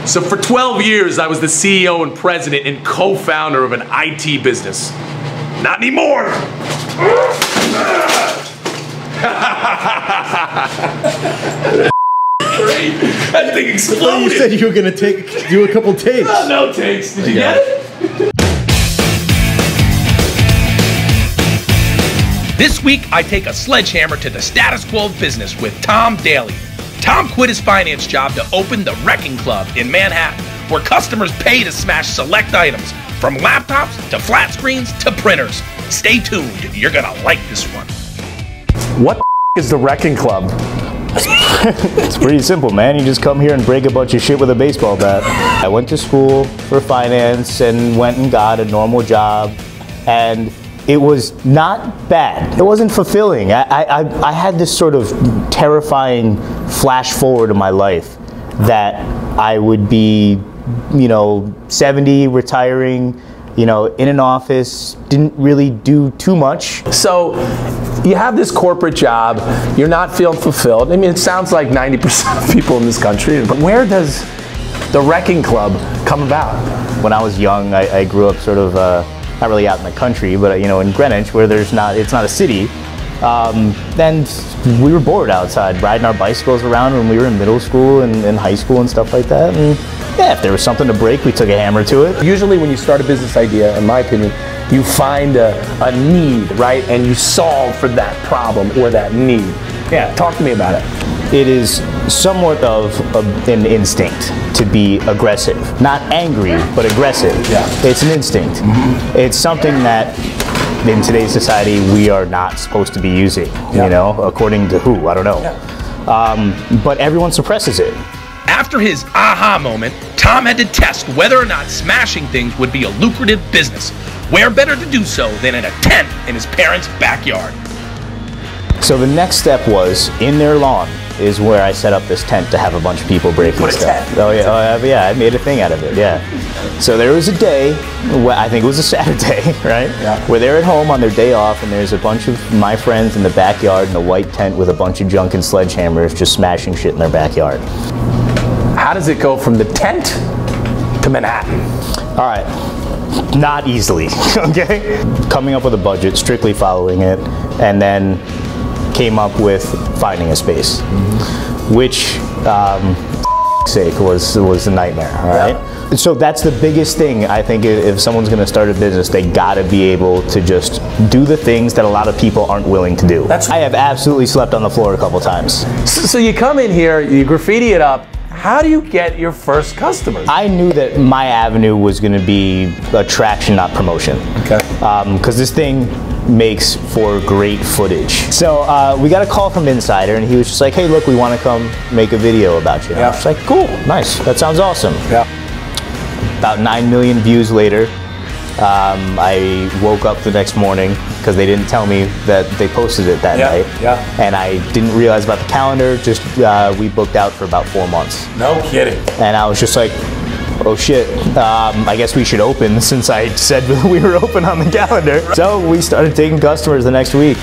So for 12 years, I was the CEO and president and co-founder of an IT business. Not anymore. Great. That thing exploded. You said you were gonna do a couple takes. No takes. Did you get it? This week, I take a sledgehammer to the status quo of business with Tom Daly. Tom quit his finance job to open the Wrecking Club in Manhattan, where customers pay to smash select items, from laptops to flat screens to printers. Stay tuned, you're gonna like this one. What the is the Wrecking Club? It's pretty simple, man. You just come here and break a bunch of shit with a baseball bat. I went to school for finance and went and got a normal job, and it was not bad. It wasn't fulfilling. I had this sort of terrifying flash forward in my life that I would be, 70, retiring, in an office, didn't really do too much. So you have this corporate job, you're not feeling fulfilled. I mean, it sounds like 90% of people in this country, but where does the Wrecking Club come about? When I was young, I grew up sort of, not really out in the country, but in Greenwich, where it's not a city. Then we were bored outside, riding our bicycles around when we were in middle school and high school and stuff like that. And yeah, if there was something to break, we took a hammer to it. Usually when you start a business idea, in my opinion, you find a need, right? And you solve for that problem or that need. Yeah, talk to me about it. It is somewhat of an instinct to be aggressive. Not angry, but aggressive. Yeah. It's an instinct. Mm-hmm. It's something that in today's society we are not supposed to be using, according to who, I don't know. Yeah. But everyone suppresses it. After his aha moment, Tom had to test whether or not smashing things would be a lucrative business. Where better to do so than in a tent in his parents' backyard? So the next step was, in their lawn is where I set up this tent to have a bunch of people breaking stuff. Tent. Oh yeah, I made a thing out of it, yeah. So there was a day, I think it was a Saturday, right? Yeah. Where they're at home on their day off, and there's a bunch of my friends in the backyard in a white tent with a bunch of junk and sledgehammers just smashing shit in their backyard. How does it go from the tent to Manhattan? All right, not easily, okay? Coming up with a budget, strictly following it, and then came up with finding a space, which, sake, was a nightmare, all right? Yeah. So that's the biggest thing, I think, if someone's gonna start a business, they gotta be able to just do the things that a lot of people aren't willing to do. I have absolutely slept on the floor a couple times. So you come in here, you graffiti it up. How do you get your first customers? I knew that my avenue was going to be attraction, not promotion. Okay. Because this thing makes for great footage. So we got a call from Insider, and he was just like, "Hey, look, we want to come make a video about you." And I was like, "Cool, nice, that sounds awesome." Yeah. About 9 million views later, I woke up the next morning because they didn't tell me that they posted it that night. Yeah. And I didn't realize about the calendar. Just we booked out for about 4 months. No kidding. And I was just like, oh shit, I guess we should open since I said we were open on the calendar. So we started taking customers the next week.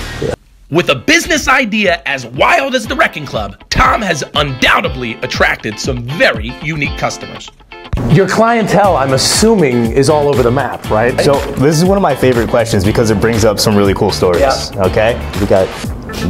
With a business idea as wild as the Wrecking Club, Tom has undoubtedly attracted some very unique customers. Your clientele, I'm assuming, is all over the map, right? So this is one of my favorite questions because it brings up some really cool stories, okay? We got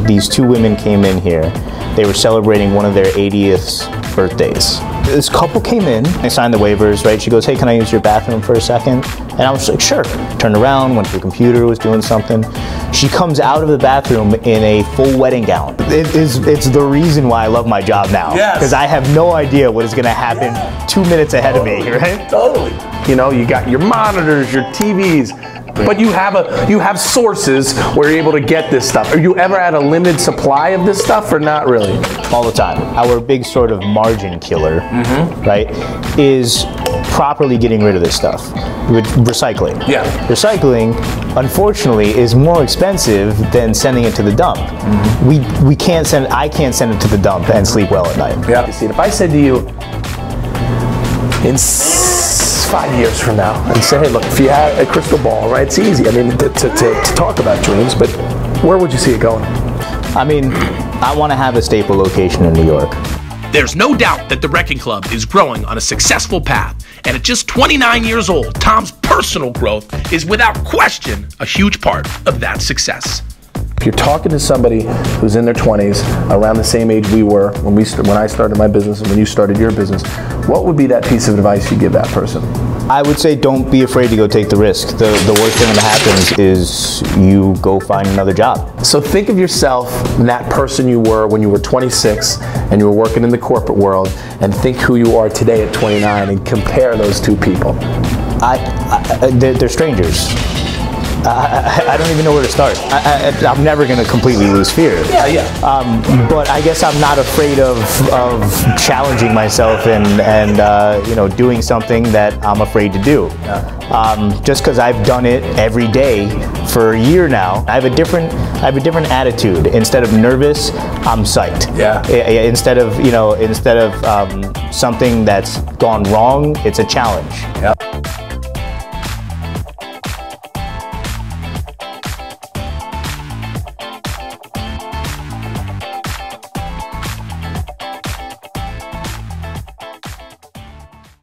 these two women came in here. They were celebrating one of their 80th birthdays. This couple came in, they signed the waivers, right? She goes, "Hey, can I use your bathroom for a second?" And I was like, "Sure." Turned around, went to the computer, was doing something. She comes out of the bathroom in a full wedding gown. It's the reason why I love my job now. Because I have no idea what is gonna happen 2 minutes ahead of me, right? Totally. You got your monitors, your TVs, but you have sources where you're able to get this stuff. Are you ever at a limited supply of this stuff or not really? All the time. Our big sort of margin killer, right, is properly getting rid of this stuff with recycling. Yeah. Recycling, unfortunately, is more expensive than sending it to the dump. I can't send it to the dump and sleep well at night. Yeah. See, if I said to you, in 5 years from now, and say, "Hey, look, if you had a crystal ball, right? It's easy. I mean, to talk about dreams, but where would you see it going?" I mean, I want to have a staple location in New York. There's no doubt that the Wrecking Club is growing on a successful path, and at just 29 years old, Tom's personal growth is without question a huge part of that success. If you're talking to somebody who's in their 20s, around the same age we were when I started my business and when you started your business, what would be that piece of advice you give that person? I would say don't be afraid to go take the risk. The worst thing that happens is you go find another job. So think of yourself and that person you were when you were 26 and you were working in the corporate world, and think who you are today at 29 and compare those two people. They're strangers. I don't even know where to start. I'm never going to completely lose fear. But I guess I'm not afraid of challenging myself and you know, doing something that I'm afraid to do. Just because I've done it every day for a year now, I have a different attitude. Instead of nervous, I'm psyched. Instead of something that's gone wrong, it's a challenge.